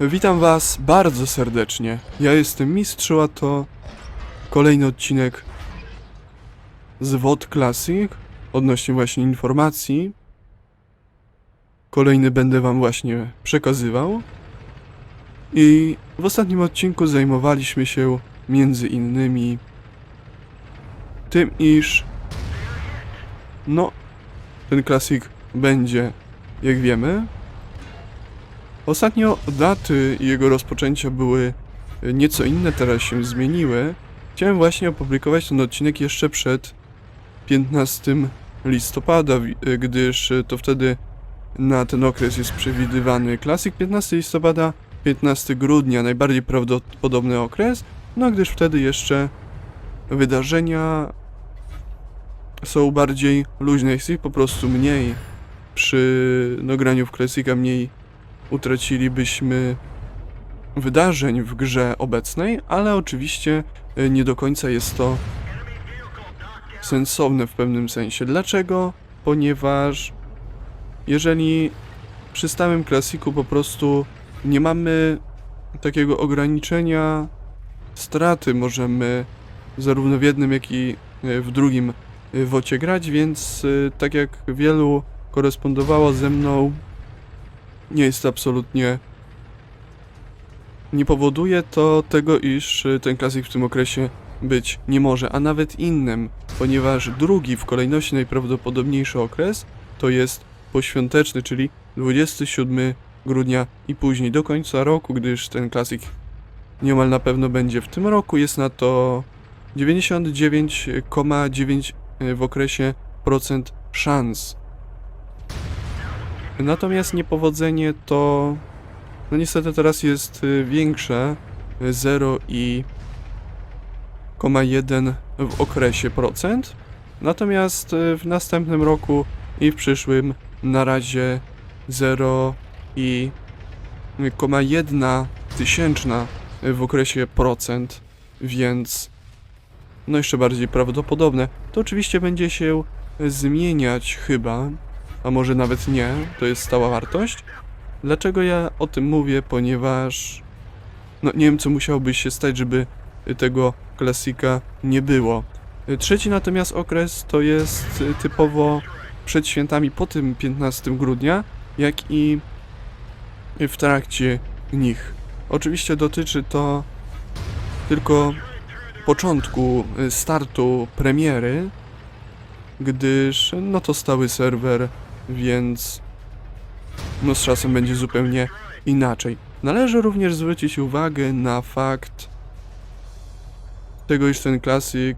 Witam was bardzo serdecznie. Ja jestem Mistrzu, a to kolejny odcinek z WOT Classic odnośnie właśnie informacji. Kolejny będę wam właśnie przekazywał. I w ostatnim odcinku zajmowaliśmy się między innymi tym, iż ten Classic będzie, jak wiemy. Ostatnio daty jego rozpoczęcia były nieco inne, teraz się zmieniły. Chciałem właśnie opublikować ten odcinek jeszcze przed 15 listopada, gdyż to wtedy na ten okres jest przewidywany Classic. 15 listopada, 15 grudnia, najbardziej prawdopodobny okres, gdyż wtedy jeszcze wydarzenia są bardziej luźne, jest ich po prostu mniej. Przy graniu w Classica mniej utracilibyśmy wydarzeń w grze obecnej, ale oczywiście nie do końca jest to sensowne w pewnym sensie. Dlaczego? Ponieważ jeżeli przy stałym klasiku po prostu nie mamy takiego ograniczenia straty, możemy zarówno w jednym, jak i w drugim wocie grać, więc tak jak wielu korespondowało ze mną, nie jest absolutnie, nie powoduje to tego, iż ten Classic w tym okresie być nie może, a nawet innym, ponieważ drugi w kolejności najprawdopodobniejszy okres to jest poświąteczny, czyli 27 grudnia i później do końca roku, gdyż ten Classic niemal na pewno będzie w tym roku. Jest na to 99,9 w okresie procent szans. Natomiast niepowodzenie to niestety teraz jest większe, 0,1 w okresie procent, natomiast w następnym roku i w przyszłym na razie 0,1 tysięczna w okresie procent, więc jeszcze bardziej prawdopodobne. To oczywiście będzie się zmieniać chyba, a może nawet nie, to jest stała wartość. Dlaczego ja o tym mówię? Ponieważ nie wiem, co musiałoby się stać, żeby tego Classica nie było. Trzeci natomiast okres to jest typowo przed świętami po tym 15 grudnia, jak i w trakcie nich. Oczywiście dotyczy to tylko początku startu premiery, gdyż to stały serwer, więc z czasem będzie zupełnie inaczej. Należy również zwrócić uwagę na fakt tego, iż ten Classic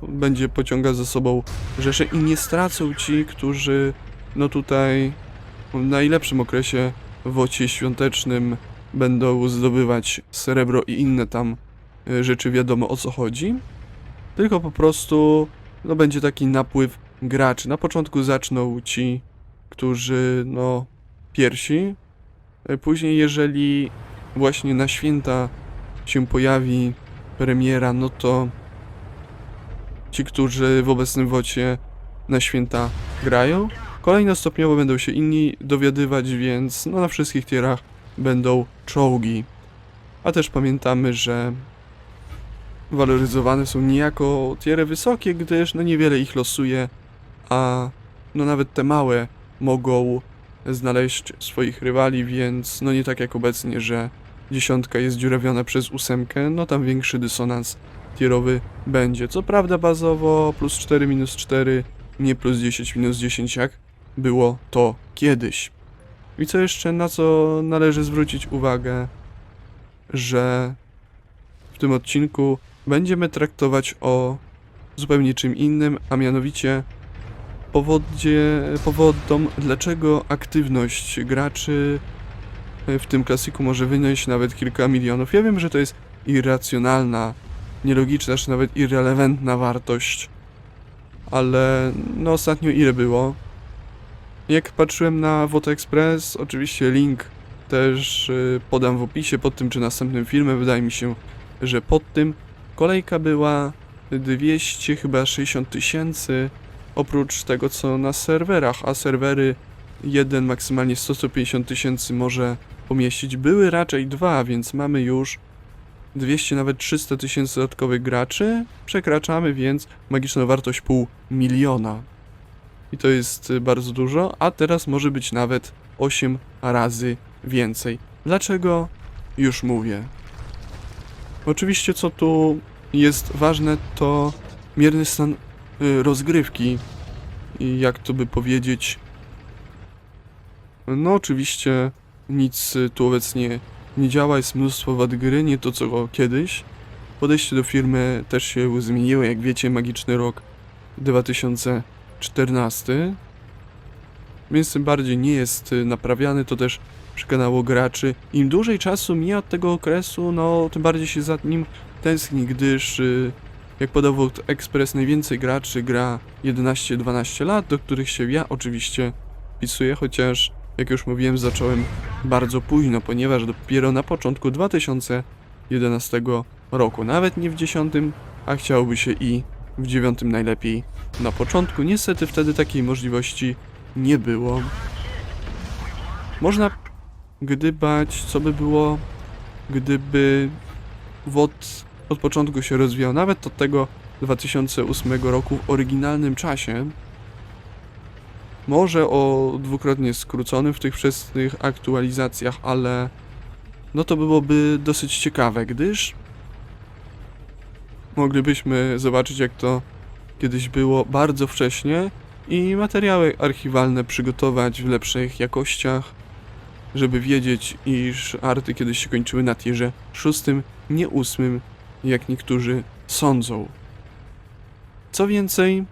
będzie pociągał za sobą rzesze i nie stracą ci, którzy tutaj w najlepszym okresie w wocie świątecznym będą zdobywać srebro i inne tam rzeczy, wiadomo o co chodzi. Tylko po prostu będzie taki napływ graczy. Na początku zaczną ci, którzy pierwsi. Później, jeżeli właśnie na święta się pojawi premiera, to ci, którzy w obecnym wocie na święta grają. Kolejno stopniowo będą się inni dowiadywać, więc na wszystkich tierach będą czołgi. A też pamiętamy, że waloryzowane są niejako tiery wysokie, gdyż niewiele ich losuje, a nawet te małe mogą znaleźć swoich rywali, więc nie tak jak obecnie, że 10 jest dziurawiona przez 8, tam większy dysonans tierowy będzie. Co prawda bazowo plus 4 minus 4, nie plus 10 minus 10 jak było to kiedyś. I co jeszcze, na co należy zwrócić uwagę, że w tym odcinku będziemy traktować o zupełnie czym innym, a mianowicie powodom, dlaczego aktywność graczy w tym Classicu może wynieść nawet kilka milionów. Ja wiem, że to jest irracjonalna, nielogiczna, czy nawet irrelevantna wartość, ale ostatnio ile było? Jak patrzyłem na WOT Express, oczywiście link też podam w opisie pod tym czy następnym filmem, wydaje mi się, że pod tym. Kolejka była 200 chyba 60 tysięcy, oprócz tego co na serwerach, a serwery 1 maksymalnie 150 tysięcy może pomieścić. Były raczej 2, więc mamy już 200, nawet 300 tysięcy dodatkowych graczy. Przekraczamy więc magiczną wartość 500 000. I to jest bardzo dużo, a teraz może być nawet 8 razy więcej. Dlaczego? Już mówię. Oczywiście co tu jest ważne, to mierny stan rozgrywki. I jak to by powiedzieć... No oczywiście nic tu obecnie nie działa, jest mnóstwo wad gry, nie to co kiedyś. Podejście do firmy też się zmieniło, jak wiecie, magiczny rok 2014. Więc tym bardziej nie jest naprawiany, to też przekonało graczy. Im dłużej czasu mija od tego okresu, no tym bardziej się za nim tęskni, gdyż jak podał Vault Express, najwięcej graczy gra 11-12 lat, do których się ja oczywiście wpisuję, chociaż jak już mówiłem, zacząłem bardzo późno, ponieważ dopiero na początku 2011 roku, nawet nie w 10, a chciałoby się i w 9 najlepiej na początku. Niestety wtedy takiej możliwości nie było. Można gdybać, co by było, gdyby WOT od początku się rozwijał, nawet od tego 2008 roku w oryginalnym czasie. Może o dwukrotnie skróconym w tych wczesnych aktualizacjach, ale no to byłoby dosyć ciekawe, gdyż moglibyśmy zobaczyć, jak to kiedyś było bardzo wcześnie i materiały archiwalne przygotować w lepszych jakościach, żeby wiedzieć, iż arty kiedyś się kończyły na tierze 6, nie 8, jak niektórzy sądzą. Co więcej,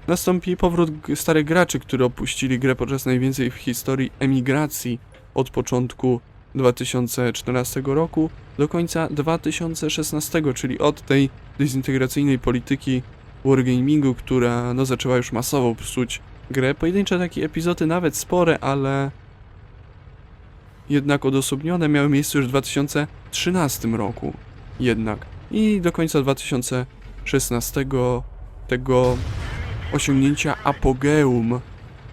nastąpi powrót starych graczy, którzy opuścili grę podczas najwięcej w historii emigracji od początku 2014 roku do końca 2016, czyli od tej dezintegracyjnej polityki wargamingu, która no zaczęła już masowo psuć grę. Pojedyncze takie epizody, nawet spore, ale jednak odosobnione, miały miejsce już w 2013 roku jednak. I do końca 2016 tego osiągnięcia apogeum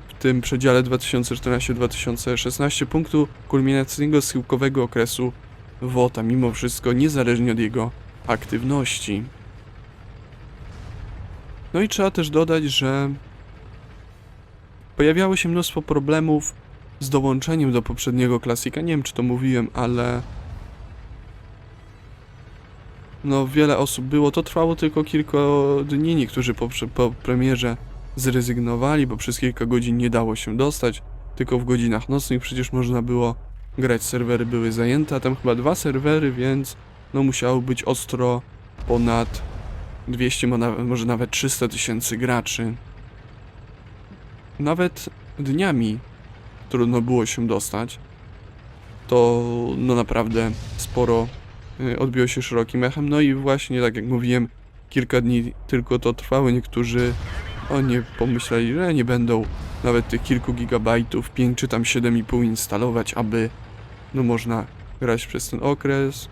w tym przedziale 2014-2016 punktu kulminacyjnego schyłkowego okresu WOT-a, mimo wszystko niezależnie od jego aktywności. No i trzeba też dodać, że pojawiało się mnóstwo problemów z dołączeniem do poprzedniego klasika. Nie wiem, czy to mówiłem, ale no wiele osób było. To trwało tylko kilka dni. Niektórzy po premierze zrezygnowali, bo przez kilka godzin nie dało się dostać. Tylko w godzinach nocnych przecież można było grać. Serwery były zajęte, a tam chyba 2 serwery, więc no musiało być ostro ponad 200, może nawet 300 tysięcy graczy. Nawet dniami trudno było się dostać. To no naprawdę sporo odbiło się szerokim echem. No i właśnie, tak jak mówiłem, kilka dni tylko to trwało. Niektórzy nie pomyśleli, że nie będą nawet tych kilku gigabajtów, 5 czy tam 7,5 instalować, aby no można grać przez ten okres.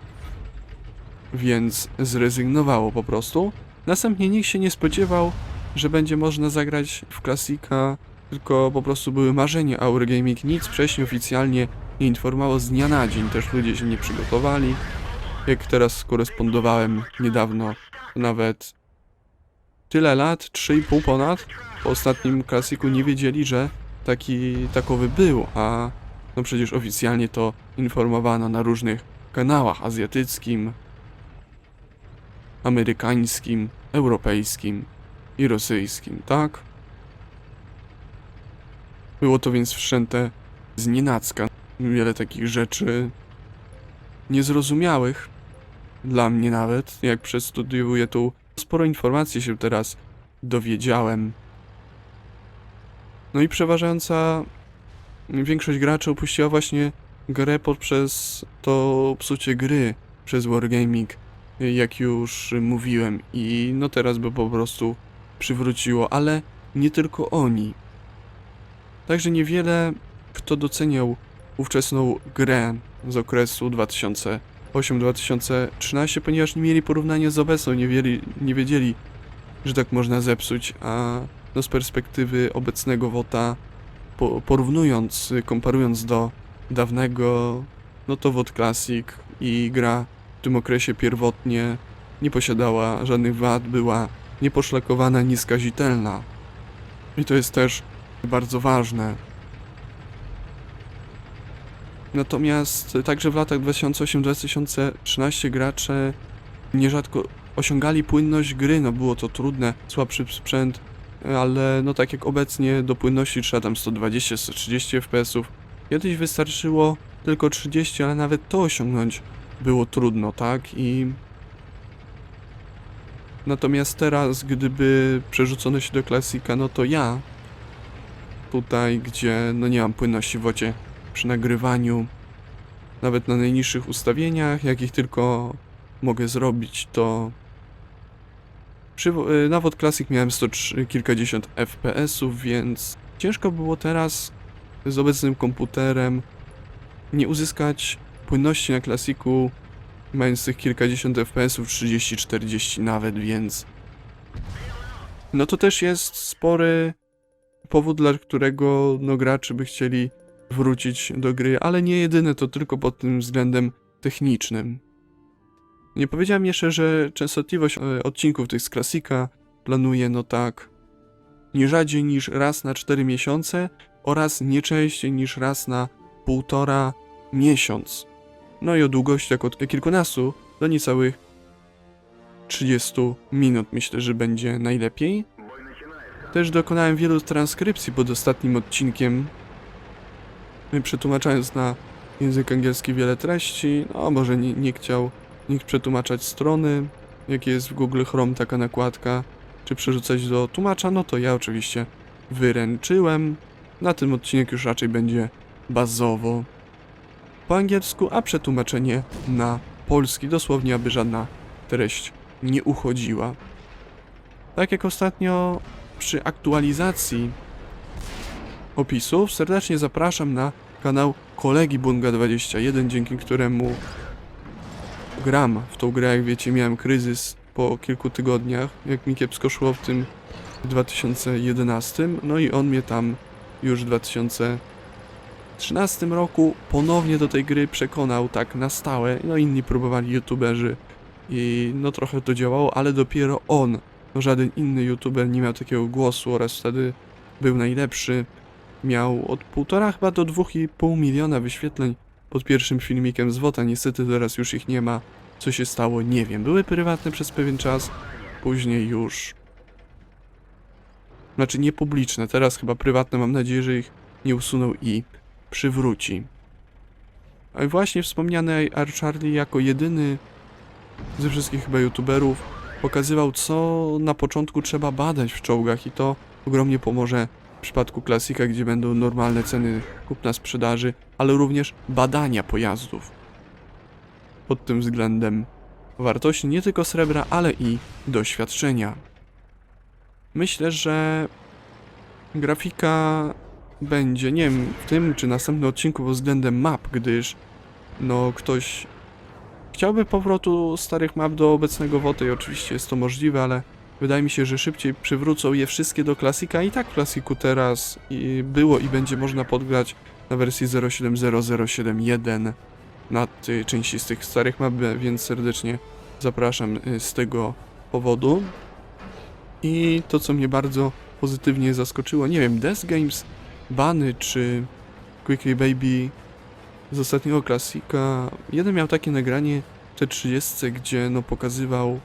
Więc zrezygnowało po prostu. Następnie nikt się nie spodziewał, że będzie można zagrać w klasika, tylko po prostu były marzenia, a Wargaming nic wcześniej oficjalnie nie informowało z dnia na dzień. Też ludzie się nie przygotowali. Jak teraz korespondowałem niedawno, nawet tyle lat, 3,5 ponad, po ostatnim klasiku nie wiedzieli, że takowy był, a no przecież oficjalnie to informowano na różnych kanałach azjatyckim, amerykańskim, europejskim i rosyjskim, tak? Było to więc wszczęte znienacka. Wiele takich rzeczy niezrozumiałych, dla mnie nawet, jak przestudiuję tu. Sporo informacji się teraz dowiedziałem. No i przeważająca większość graczy opuściła właśnie grę poprzez to psucie gry przez Wargaming, jak już mówiłem. I no teraz by po prostu przywróciło, ale nie tylko oni. Także niewiele kto doceniał ówczesną grę z okresu 2008-2013, ponieważ nie mieli porównania z obecną, nie wiedzieli, że tak można zepsuć, a no z perspektywy obecnego WOT-a, porównując, komparując do dawnego, no to WOT Classic i gra w tym okresie pierwotnie nie posiadała żadnych wad, była nieposzlakowana, nieskazitelna. I to jest też bardzo ważne. Natomiast także w latach 2008-2013 gracze nierzadko osiągali płynność gry, no było to trudne, słabszy sprzęt, ale no tak jak obecnie do płynności trzeba tam 120-130 FPS-ów. Kiedyś wystarczyło tylko 30, ale nawet to osiągnąć było trudno, tak? Natomiast teraz, gdyby przerzucono się do klasika, no to ja tutaj, gdzie no nie mam płynności w wocie przy nagrywaniu, nawet na najniższych ustawieniach, jakich tylko mogę zrobić, to na WOT Classic miałem kilkadziesiąt FPS-ów, więc ciężko było teraz z obecnym komputerem nie uzyskać płynności na klasiku, mając tych kilkadziesiąt FPS-ów, 30-40 nawet, więc no to też jest spory powód, dla którego no gracze by chcieli wrócić do gry, ale nie jedyne, to tylko pod tym względem technicznym. Nie powiedziałem jeszcze, że częstotliwość odcinków tych z klasika planuję no tak nie rzadziej niż raz na 4 miesiące oraz nie częściej niż raz na 1,5 miesiąc. No i o długościach od kilkunastu do niecałych 30 minut myślę, że będzie najlepiej. Też dokonałem wielu transkrypcji pod ostatnim odcinkiem, przetłumaczając na język angielski wiele treści. No może nie chciał nikt przetłumaczać strony, jak jest w Google Chrome taka nakładka, czy przerzucać do tłumacza, no to ja oczywiście wyręczyłem. Na tym odcinek już raczej będzie bazowo po angielsku, a przetłumaczenie na polski, dosłownie, aby żadna treść nie uchodziła. Tak jak ostatnio przy aktualizacji opisów, serdecznie zapraszam na kanał kolegi Bunga21, dzięki któremu gram w tą grę. Jak wiecie, miałem kryzys po kilku tygodniach, jak mi kiepsko szło w tym 2011, no i on mnie tam już w 2013 roku ponownie do tej gry przekonał tak na stałe. No inni próbowali youtuberzy i no trochę to działało, ale dopiero on, no żaden inny youtuber nie miał takiego głosu oraz wtedy był najlepszy. Miał od 1,5 chyba do 2,5 miliona wyświetleń pod pierwszym filmikiem z WOTA. Niestety teraz już ich nie ma. Co się stało? Nie wiem. Były prywatne przez pewien czas, później już... Znaczy nie publiczne, teraz chyba prywatne, mam nadzieję, że ich nie usunął i przywróci. A i właśnie wspomniany R-Charlie jako jedyny ze wszystkich chyba youtuberów pokazywał, co na początku trzeba badać w czołgach i to ogromnie pomoże w przypadku klasika, gdzie będą normalne ceny kupna sprzedaży, ale również badania pojazdów. Pod tym względem wartości nie tylko srebra, ale i doświadczenia. Myślę, że grafika będzie, nie wiem, w tym czy następnym odcinku pod względem map, gdyż no ktoś chciałby powrotu starych map do obecnego WOTA i oczywiście jest to możliwe, ale wydaje mi się, że szybciej przywrócą je wszystkie do klasika i tak w klasiku teraz było i będzie można podgrać na wersji 0.7.0.0.7.1 na tej części z tych starych map, więc serdecznie zapraszam z tego powodu. I to, co mnie bardzo pozytywnie zaskoczyło, nie wiem, Death Games, Bany czy Quickly Baby z ostatniego klasika, jeden miał takie nagranie T30, gdzie no pokazywał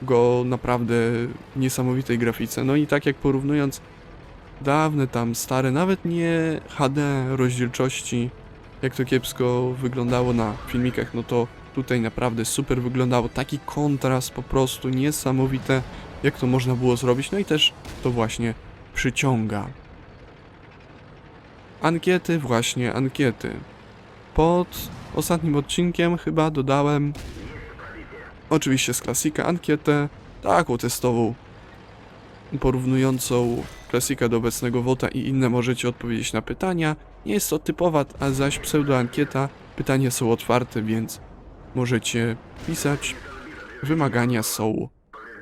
go naprawdę niesamowitej grafice. No i tak jak porównując dawne tam stare, nawet nie HD rozdzielczości, jak to kiepsko wyglądało na filmikach, no to tutaj naprawdę super wyglądało. Taki kontrast po prostu niesamowite, jak to można było zrobić. No i też to właśnie przyciąga. Ankiety, właśnie ankiety. Pod ostatnim odcinkiem chyba dodałem oczywiście z klasika ankietę taką testową, porównującą klasika do obecnego WOTA i inne. Możecie odpowiedzieć na pytania. Nie jest to typowa, a zaś pseudoankieta. Pytania są otwarte, więc możecie pisać. Wymagania są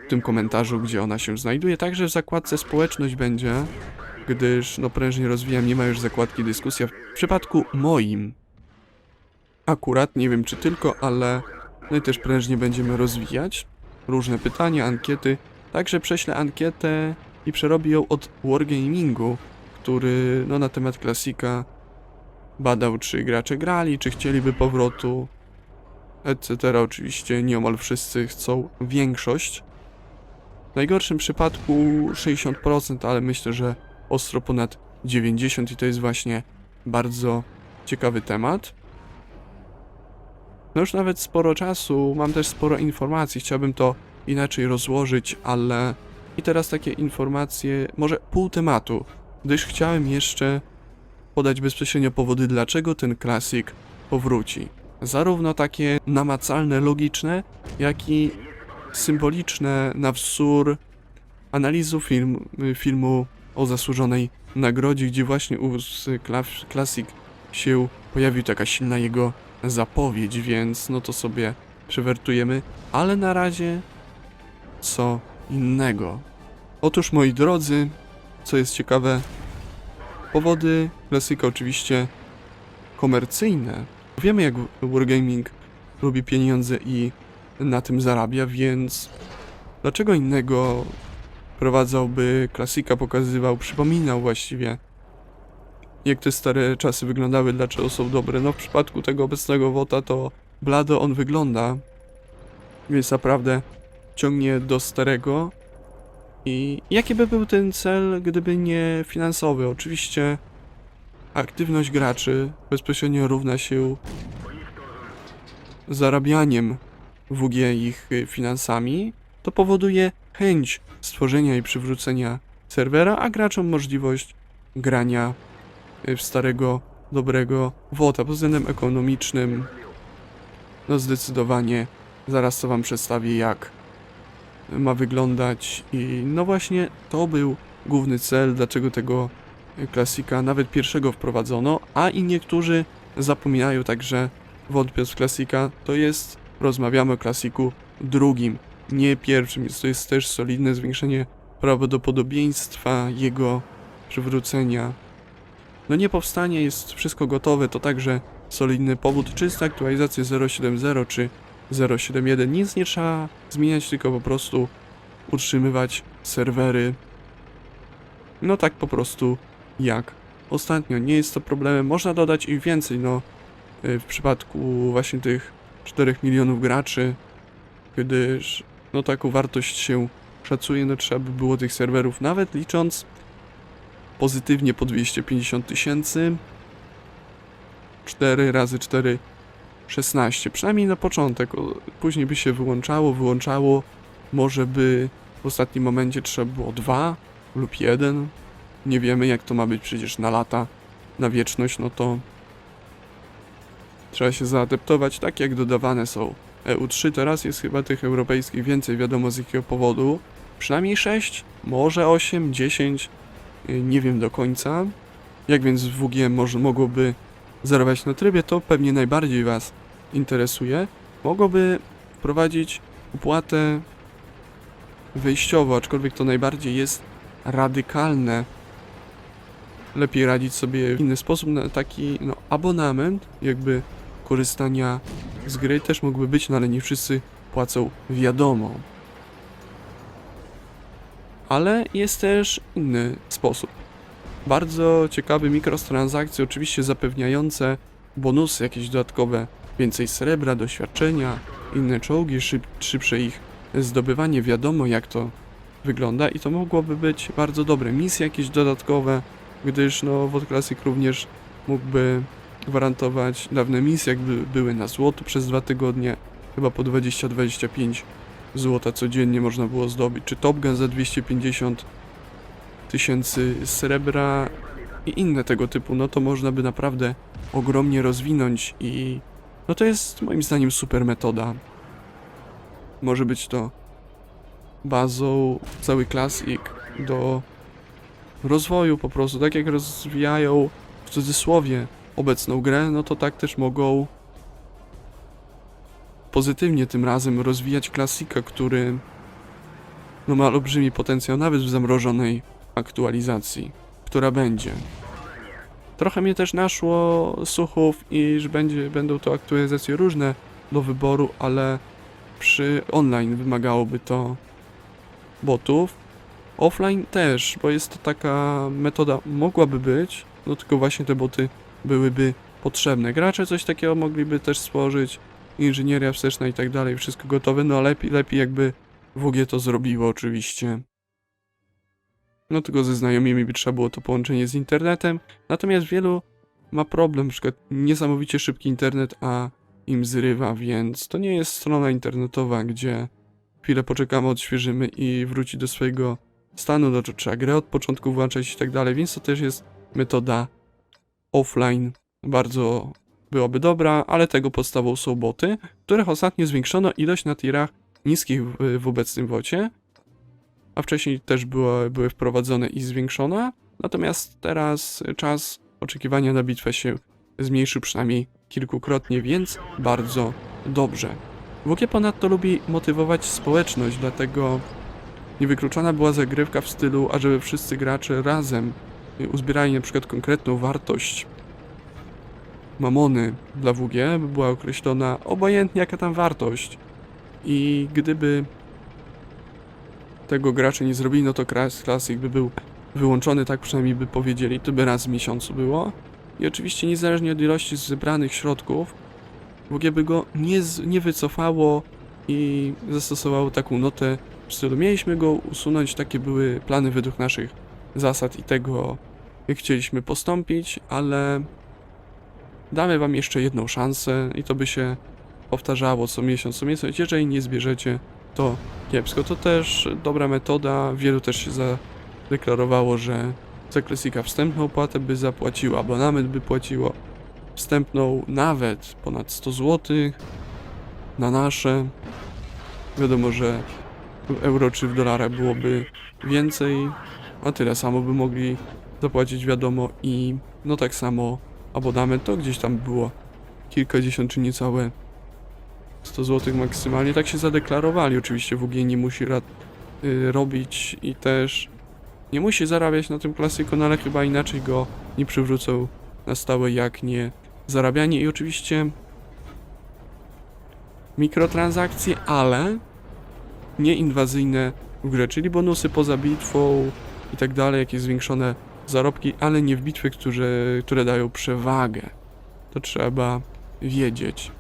w tym komentarzu, gdzie ona się znajduje. Także w zakładce społeczność będzie, gdyż no prężnie rozwijam, nie ma już zakładki dyskusja. W przypadku moim akurat, nie wiem czy tylko, ale no i też prężnie będziemy rozwijać różne pytania, ankiety. Także prześlę ankietę i przerobię ją od Wargamingu, który no na temat klasika badał, czy gracze grali, czy chcieliby powrotu, etc. Oczywiście nieomal wszyscy chcą większość. W najgorszym przypadku 60%, ale myślę, że ostro ponad 90% i to jest właśnie bardzo ciekawy temat. No już nawet sporo czasu, mam też sporo informacji, chciałbym to inaczej rozłożyć, ale i teraz takie informacje, może pół tematu, gdyż chciałem jeszcze podać bezpośrednio powody, dlaczego ten klasik powróci. Zarówno takie namacalne, logiczne, jak i symboliczne na wzór analizu filmu o zasłużonej nagrodzie, gdzie właśnie klasik się pojawił, taka silna jego zapowiedź, więc no to sobie przewertujemy, ale na razie co innego. Otóż moi drodzy, co jest ciekawe, powody klasyka oczywiście komercyjne. Wiemy jak Wargaming lubi pieniądze i na tym zarabia, więc dlaczego innego prowadzałby klasika, pokazywał, przypominał właściwie jak te stare czasy wyglądały, dlaczego są dobre. No w przypadku tego obecnego WOTA to blado on wygląda, więc naprawdę ciągnie do starego. I jaki by był ten cel, gdyby nie finansowy? Oczywiście aktywność graczy bezpośrednio równa się zarabianiem WG ich finansami. To powoduje chęć stworzenia i przywrócenia serwera, a graczom możliwość grania w starego, dobrego WOTA. Pod względem ekonomicznym, no zdecydowanie zaraz to wam przedstawię, jak ma wyglądać i no właśnie to był główny cel, dlaczego tego klasika nawet pierwszego wprowadzono, a i niektórzy zapominają, także wątpiąc w klasika, to jest, rozmawiamy o klasiku drugim, nie pierwszym, więc to jest też solidne zwiększenie prawdopodobieństwa jego przywrócenia. No nie powstanie, jest wszystko gotowe, to także solidny powód, czysta aktualizacja 0.7.0 czy 0.7.1, nic nie trzeba zmieniać, tylko po prostu utrzymywać serwery, no tak po prostu jak ostatnio, nie jest to problemem, można dodać ich więcej, no w przypadku właśnie tych 4 milionów graczy, gdyż no taką wartość się szacuje, no trzeba by było tych serwerów, nawet licząc pozytywnie po 250 000, 4 razy 4 16, przynajmniej na początek, później by się wyłączało, może by w ostatnim momencie trzeba było 2 lub 1, nie wiemy jak to ma być przecież na lata, na wieczność, no to trzeba się zaadaptować, tak jak dodawane są EU3, teraz jest chyba tych europejskich więcej, wiadomo z jakiego powodu, przynajmniej 6, może 8, 10, nie wiem do końca, jak więc WG mogłoby zarabiać na trybie, to pewnie najbardziej was interesuje, mogłoby wprowadzić opłatę wejściową, aczkolwiek to najbardziej jest radykalne. Lepiej radzić sobie w inny sposób, na taki no, abonament, jakby korzystania z gry też mógłby być, no ale nie wszyscy płacą, wiadomo. Ale jest też inny sposób. Bardzo ciekawy mikrotransakcje, oczywiście zapewniające bonusy jakieś dodatkowe, więcej srebra, doświadczenia, inne czołgi, szybsze ich zdobywanie, wiadomo jak to wygląda i to mogłoby być bardzo dobre. Misje jakieś dodatkowe, gdyż no WOT Classic również mógłby gwarantować dawne misje, jakby były na złoto przez 2 tygodnie, chyba po 20-25 złota codziennie można było zdobyć, czy Top Gun za 250 000 srebra i inne tego typu, no to można by naprawdę ogromnie rozwinąć i no to jest moim zdaniem super metoda. Może być to bazą cały Classic do rozwoju po prostu, tak jak rozwijają w cudzysłowie obecną grę, no to tak też mogą pozytywnie tym razem rozwijać klasika, który no ma olbrzymi potencjał nawet w zamrożonej aktualizacji, która będzie. Trochę mnie też naszło słuchów, iż będą to aktualizacje różne do wyboru, ale przy online wymagałoby to botów. Offline też, bo jest to taka metoda, mogłaby być, no tylko właśnie te boty byłyby potrzebne. Gracze coś takiego mogliby też stworzyć, inżynieria wsteczna i tak dalej, wszystko gotowe, no lepiej jakby WG to zrobiło oczywiście. No tylko ze znajomymi by trzeba było to połączenie z internetem, natomiast wielu ma problem, na przykład niesamowicie szybki internet, a im zrywa, więc to nie jest strona internetowa, gdzie chwilę poczekamy, odświeżymy i wróci do swojego stanu, no to trzeba grę od początku włączać i tak dalej, więc to też jest metoda offline, bardzo byłaby dobra, ale tego podstawą są boty, których ostatnio zwiększono ilość na tirach niskich w obecnym wocie, a wcześniej też były wprowadzone i zwiększone, natomiast teraz czas oczekiwania na bitwę się zmniejszył przynajmniej kilkukrotnie, więc bardzo dobrze. WG ponadto lubi motywować społeczność, dlatego niewykluczona była zagrywka w stylu, ażeby wszyscy gracze razem uzbierali na przykład konkretną wartość mamony dla WG, by była określona obojętnie jaka tam wartość. I gdyby tego gracze nie zrobili, no to Classic by był wyłączony, tak przynajmniej by powiedzieli, to by raz w miesiącu było. I oczywiście niezależnie od ilości zebranych środków, WG by go nie wycofało i zastosowało taką notę w stylu mieliśmy go usunąć, takie były plany według naszych zasad i tego, jak chcieliśmy postąpić, ale damy wam jeszcze jedną szansę i to by się powtarzało co miesiąc. Jeżeli nie zbierzecie, to kiepsko. To też dobra metoda. Wielu też się zadeklarowało, że za Classica wstępną opłatę by zapłaciło, abonament by płaciło wstępną nawet ponad 100 zł na nasze. Wiadomo, że w euro czy w dolarach byłoby więcej, a tyle samo by mogli zapłacić, wiadomo, i no tak samo abonament to gdzieś tam było kilkadziesiąt czy niecałe 100 zł maksymalnie. Tak się zadeklarowali. Oczywiście WG nie musi robić i też nie musi zarabiać na tym Classicu, no ale chyba inaczej go nie przywrócą na stałe jak nie zarabianie. I oczywiście mikrotransakcje, ale nie inwazyjne w grze, czyli bonusy poza bitwą i tak dalej, jakieś zwiększone zarobki, ale nie w bitwy, które dają przewagę. To trzeba wiedzieć.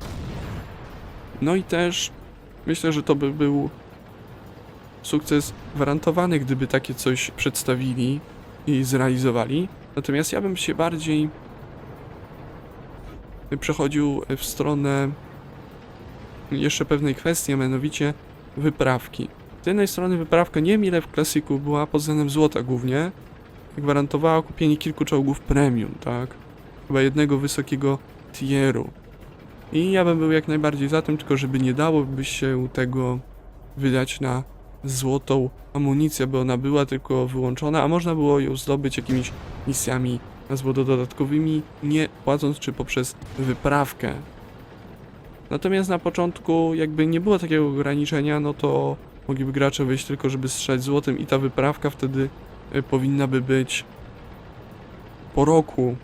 No i też myślę, że to by był sukces gwarantowany, gdyby takie coś przedstawili i zrealizowali. Natomiast ja bym się bardziej przechodził w stronę jeszcze pewnej kwestii, a mianowicie wyprawki. Z jednej strony wyprawka, nie wiem ile w Classicu była pod względem złota głównie, gwarantowała kupienie kilku czołgów premium, tak? Chyba jednego wysokiego tieru. I ja bym był jak najbardziej za tym, tylko żeby nie dałoby się tego wydać na złotą amunicję, by ona była tylko wyłączona, a można było ją zdobyć jakimiś misjami na złoto dodatkowymi, nie płacąc czy poprzez wyprawkę. Natomiast na początku jakby nie było takiego ograniczenia, no to mogliby gracze wyjść tylko, żeby strzelać złotem i ta wyprawka wtedy powinna by być po roku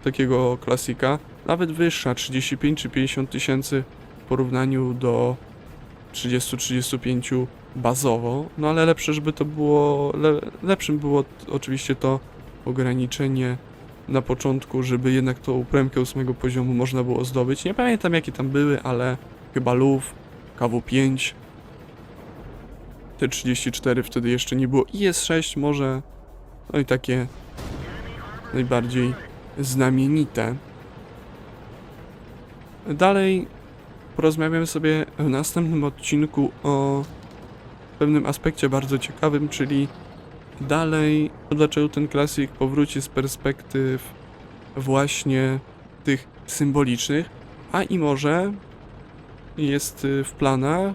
takiego klasika nawet wyższa, 35 czy 50 tysięcy w porównaniu do 30-35 bazowo, no ale lepsze, żeby to było, lepszym było oczywiście to ograniczenie na początku, żeby jednak tą premkę 8 poziomu można było zdobyć. Nie pamiętam jakie tam były, ale chyba LUW, KW5, te 34 wtedy jeszcze nie było, IS-6 może, no i takie najbardziej znamienite. Dalej porozmawiamy sobie w następnym odcinku o pewnym aspekcie bardzo ciekawym, czyli dalej dlaczego ten Classic powróci z perspektyw właśnie tych symbolicznych, a i może jest w planach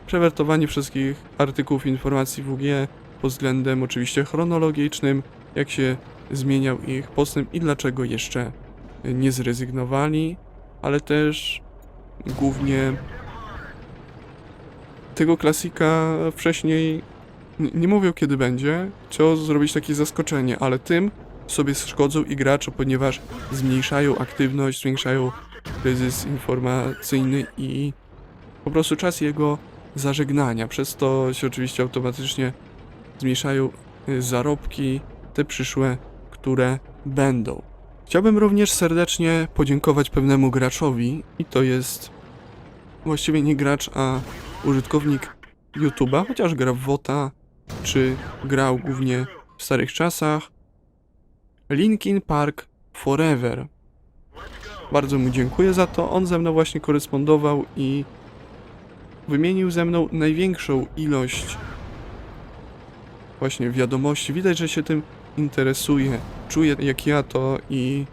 przewertowanie wszystkich artykułów informacji WG pod względem oczywiście chronologicznym, jak się zmieniał ich postęp i dlaczego jeszcze nie zrezygnowali, ale też głównie tego klasika wcześniej nie mówią kiedy będzie, chciał zrobić takie zaskoczenie, ale tym, sobie szkodzą i graczu, ponieważ zmniejszają aktywność, zwiększają kryzys informacyjny i po prostu czas jego zażegnania. Przez to się oczywiście automatycznie zmniejszają zarobki, te przyszłe, które będą. Chciałbym również serdecznie podziękować pewnemu graczowi i to jest właściwie nie gracz, a użytkownik YouTube'a, chociaż gra w WOTA, czy grał głównie w starych czasach. Linkin Park Forever. Bardzo mu dziękuję za to. On ze mną właśnie korespondował i wymienił ze mną największą ilość właśnie wiadomości. Widać, że się tym interesuje. Czuje jak ja to i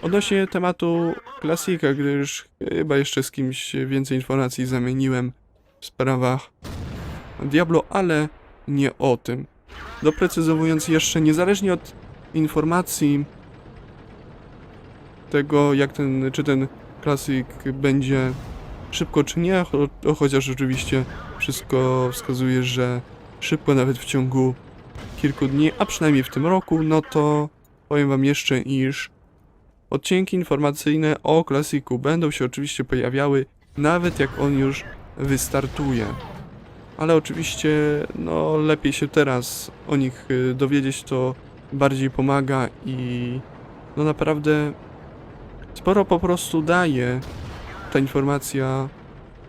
odnośnie tematu klasika, gdyż chyba jeszcze z kimś więcej informacji zamieniłem w sprawach Diablo, ale nie o tym. Doprecyzowując jeszcze, niezależnie od informacji tego, czy ten klasik będzie szybko czy nie, chociaż oczywiście wszystko wskazuje, że szybko, nawet w ciągu kilku dni, a przynajmniej w tym roku, no to powiem wam jeszcze, iż odcinki informacyjne o klasiku będą się oczywiście pojawiały, nawet jak on już wystartuje. Ale oczywiście, no lepiej się teraz o nich dowiedzieć, to bardziej pomaga i no naprawdę sporo po prostu daje ta informacja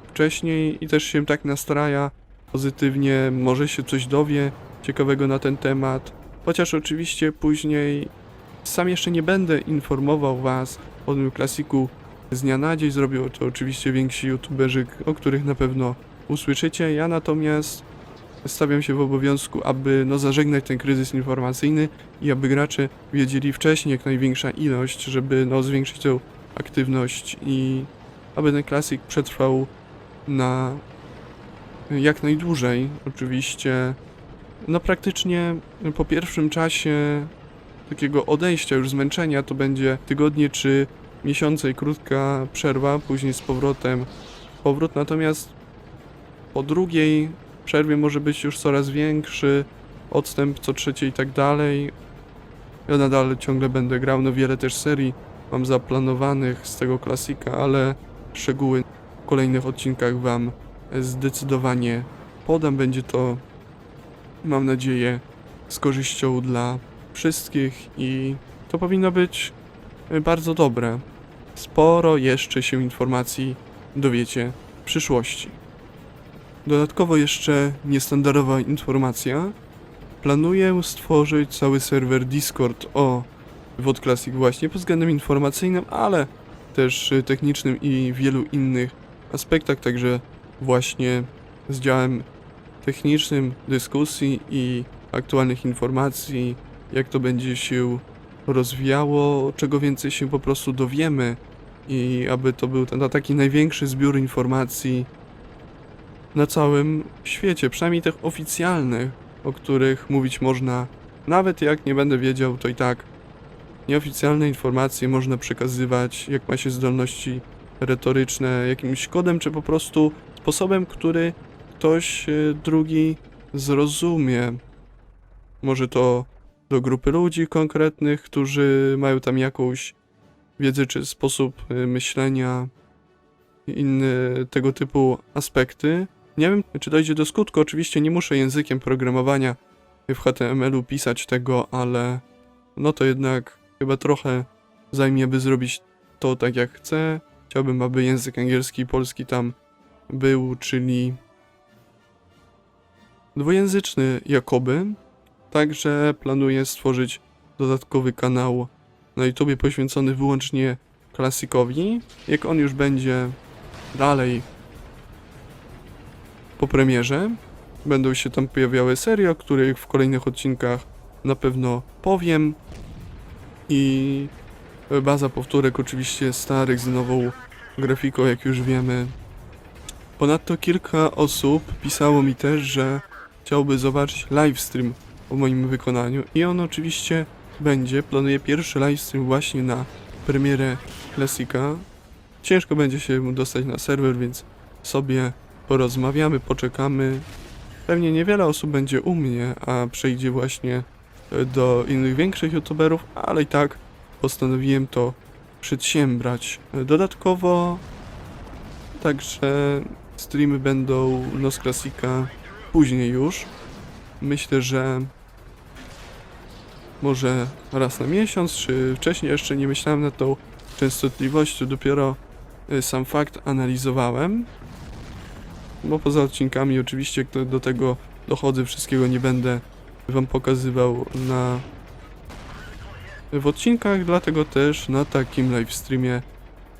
wcześniej i też się tak nastraja pozytywnie, może się coś dowie ciekawego na ten temat, chociaż oczywiście później sam jeszcze nie będę informował was o tym klasiku z dnia na dzień, zrobią to oczywiście więksi youtuberzy, o których na pewno usłyszycie. Ja natomiast stawiam się w obowiązku, aby zażegnać ten kryzys informacyjny i aby gracze wiedzieli wcześniej jak największa ilość, żeby zwiększyć tę aktywność i aby ten klasik przetrwał na jak najdłużej. Oczywiście praktycznie po pierwszym czasie takiego odejścia, już zmęczenia, to będzie tygodnie czy miesiące i krótka przerwa, później z powrotem powrót, natomiast po drugiej przerwie może być już coraz większy odstęp, co trzeciej i tak dalej. Ja nadal ciągle będę grał, wiele też serii mam zaplanowanych z tego klasika, ale szczegóły w kolejnych odcinkach wam zdecydowanie podam. Będzie to, mam nadzieję, z korzyścią dla wszystkich i to powinno być bardzo dobre. Sporo jeszcze się informacji dowiecie w przyszłości. Dodatkowo jeszcze niestandardowa informacja. Planuję stworzyć cały serwer Discord o WOT Classic właśnie pod względem informacyjnym, ale też technicznym i wielu innych aspektach, także właśnie z działem technicznym, dyskusji i aktualnych informacji, jak to będzie się rozwijało, czego więcej się po prostu dowiemy i aby to był ten taki największy zbiór informacji na całym świecie, przynajmniej tych oficjalnych, o których mówić można, nawet jak nie będę wiedział, to i tak nieoficjalne informacje można przekazywać, jak ma się zdolności retoryczne, jakimś kodem, czy po prostu sposobem, który ktoś drugi zrozumie. Może to do grupy ludzi konkretnych, którzy mają tam jakąś wiedzę, czy sposób myślenia, inne tego typu aspekty. Nie wiem, czy dojdzie do skutku. Oczywiście nie muszę językiem programowania w HTML-u pisać tego, ale to jednak chyba trochę zajmie, by zrobić to tak jak chcę. Chciałbym, aby język angielski i polski tam był, czyli dwujęzyczny jakoby. Także planuję stworzyć dodatkowy kanał na YouTubie poświęcony wyłącznie klasikowi. Jak on już będzie dalej po premierze, będą się tam pojawiały serie, o których w kolejnych odcinkach na pewno powiem. I baza powtórek oczywiście starych z nową grafiką, jak już wiemy. Ponadto kilka osób pisało mi też, że chciałby zobaczyć livestream o moim wykonaniu i on oczywiście będzie. Planuję pierwszy livestream właśnie na premierę Classica. Ciężko będzie się dostać na serwer, więc sobie porozmawiamy, poczekamy. Pewnie niewiele osób będzie u mnie, a przejdzie właśnie do innych większych youtuberów, ale i tak postanowiłem to przedsiębrać. Dodatkowo także streamy będą Nos Classica później już. Myślę, że może raz na miesiąc, czy wcześniej jeszcze nie myślałem nad tą częstotliwością, dopiero sam fakt analizowałem. Bo poza odcinkami oczywiście do tego dochodzę, wszystkiego nie będę wam pokazywał w odcinkach, dlatego też na takim livestreamie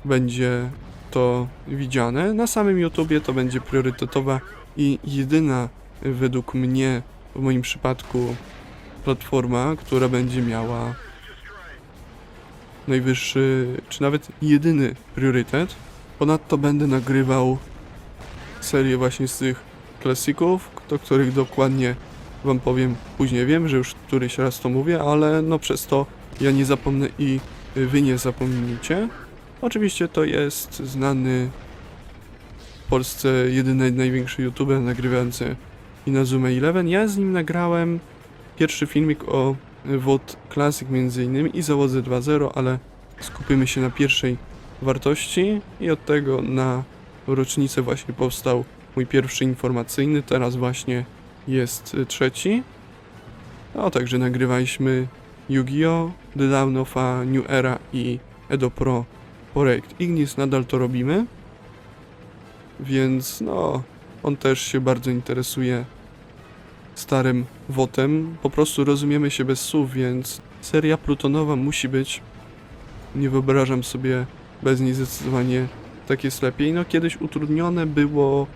będzie to widziane. Na samym YouTubie to będzie priorytetowa i jedyna według mnie, w moim przypadku, platforma, która będzie miała najwyższy, czy nawet jedyny priorytet. Ponadto będę nagrywał serię właśnie z tych klasyków, do których dokładnie wam powiem później. Wiem, że już któryś raz to mówię, ale no przez to ja nie zapomnę i wy nie zapomnijcie. Oczywiście to jest znany w Polsce jedyny największy youtuber nagrywający Inazuma Eleven. Ja z nim nagrałem pierwszy filmik o WOT Classic między innymi i Załodze 2.0, ale skupimy się na pierwszej wartości i od tego na rocznicę właśnie powstał mój pierwszy informacyjny, teraz właśnie jest trzeci. No także nagrywaliśmy Yu-Gi-Oh!, The Dawn of a New Era i Edo Pro Projekt Ignis, nadal to robimy. Więc no, on też się bardzo interesuje starym WOT-em. Po prostu rozumiemy się bez słów, więc seria plutonowa musi być. Nie wyobrażam sobie bez niej, zdecydowanie tak jest lepiej. No kiedyś utrudnione było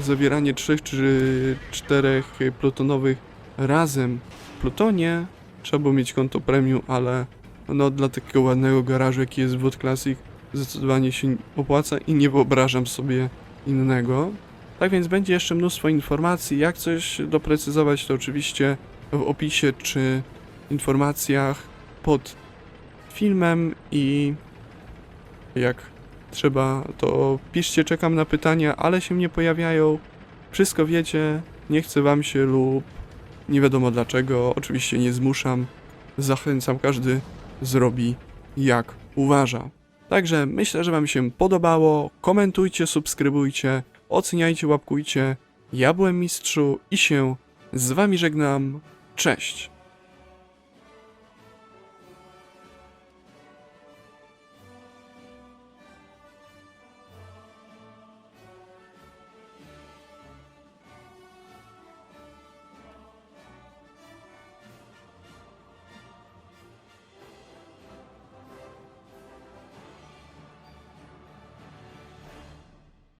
zawieranie 3 czy 4 plutonowych razem w plutonie. Trzeba było mieć konto premium, ale no dla takiego ładnego garażu, jaki jest WOT Classic, zdecydowanie się opłaca i nie wyobrażam sobie innego. Tak więc będzie jeszcze mnóstwo informacji. Jak coś doprecyzować, to oczywiście w opisie czy informacjach pod filmem i jak trzeba, to piszcie, czekam na pytania, ale się nie pojawiają. Wszystko wiecie, nie chce wam się lub nie wiadomo dlaczego. Oczywiście nie zmuszam, zachęcam, każdy zrobi jak uważa. Także myślę, że wam się podobało. Komentujcie, subskrybujcie, oceniajcie, łapkujcie. Ja byłem Mistrzu i się z wami żegnam. Cześć!